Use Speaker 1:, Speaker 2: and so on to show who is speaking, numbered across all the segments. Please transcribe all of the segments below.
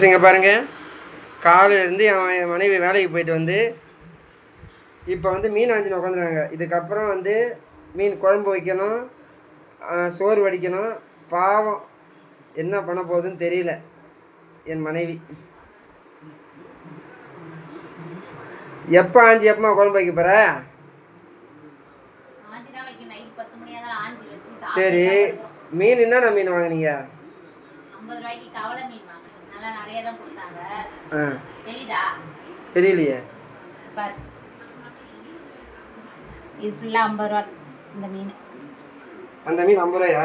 Speaker 1: இங்கே பாருங்கள், காலையிலேருந்து என் மனைவி வேலைக்கு போயிட்டு வந்து இப்போ வந்து மீன் ஆஞ்சின்னு உட்காந்துருக்காங்க. இதுக்கப்புறம் வந்து மீன் குழம்பு வைக்கணும், சோறு வடிக்கணும். பாவம் என்ன பண்ண போகுதுன்னு தெரியல என் மனைவி. எப்போ ஆஞ்சி எப்பமா குழம்பு வைக்க போகிற? சரி, மீன் என்னென்ன மீன் வாங்கினீங்க? தெரியலையே.
Speaker 2: இது ஃபுல்லா 50 ரூபா இந்த மீன்.
Speaker 1: அந்த மீன் 50 ரூபாயா?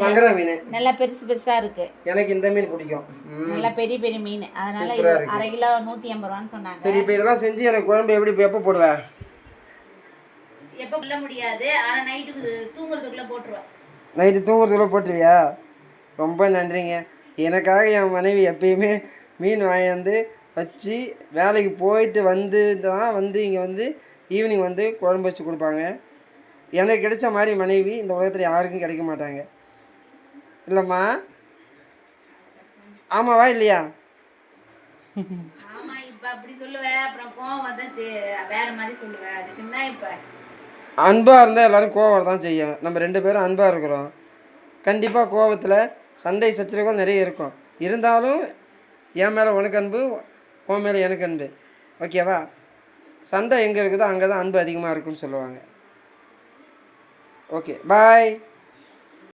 Speaker 2: சங்கரா மீன் நல்லா பெருசா இருக்கு.
Speaker 1: எனக்கு இந்த மீன் பிடிக்கும்,
Speaker 2: நல்லா பெரிய மீன். அதனால இது 1/2 கிலோ 150 ரூபான்னு சொன்னாங்க.
Speaker 1: சரி, இப்போ இதெல்லாம் செஞ்சு எனக்கு குழம்பு எப்போ போடுவ?
Speaker 2: எப்போ சொல்ல முடியாது, ஆனா நைட்டுக்கு தூங்குறதுக்குள்ள போட்டுருவேன்.
Speaker 1: நைட்டு தூங்குறதுக்குள்ள போட்டுருவியா? ரொம்ப நன்றிங்க. எனக்காக என் மனைவி எப்பயுமே மீன் வாங்கி வச்சு வேலைக்கு போயிட்டு வந்து இங்கே வந்து ஈவினிங் வந்து குழம்பு வச்சு கொடுப்பாங்க. எனக்கு கிடைச்ச மாதிரி மனைவி இந்த உலகத்தில் யாருக்கும் கிடைக்க மாட்டாங்க. இல்லைம்மா? ஆமாவா இல்லையா? அன்பாக இருந்தால் எல்லோரும் கோவம் தான் செய்யும். நம்ம 2 பேரும் அன்பாக இருக்கிறோம். கண்டிப்பாக கோவத்தில் சண்டை சச்சரவுகள் நிறைய இருக்கும். இருந்தாலும் என் மேலே உனக்கு அன்பு, உன் மேலே எனக்கு அன்பு. ஓகேவா? சண்டை எங்கே இருக்குதோ அங்கே தான் அன்பு அதிகமாக இருக்குன்னு சொல்லுவாங்க. ஓகே, பாய்.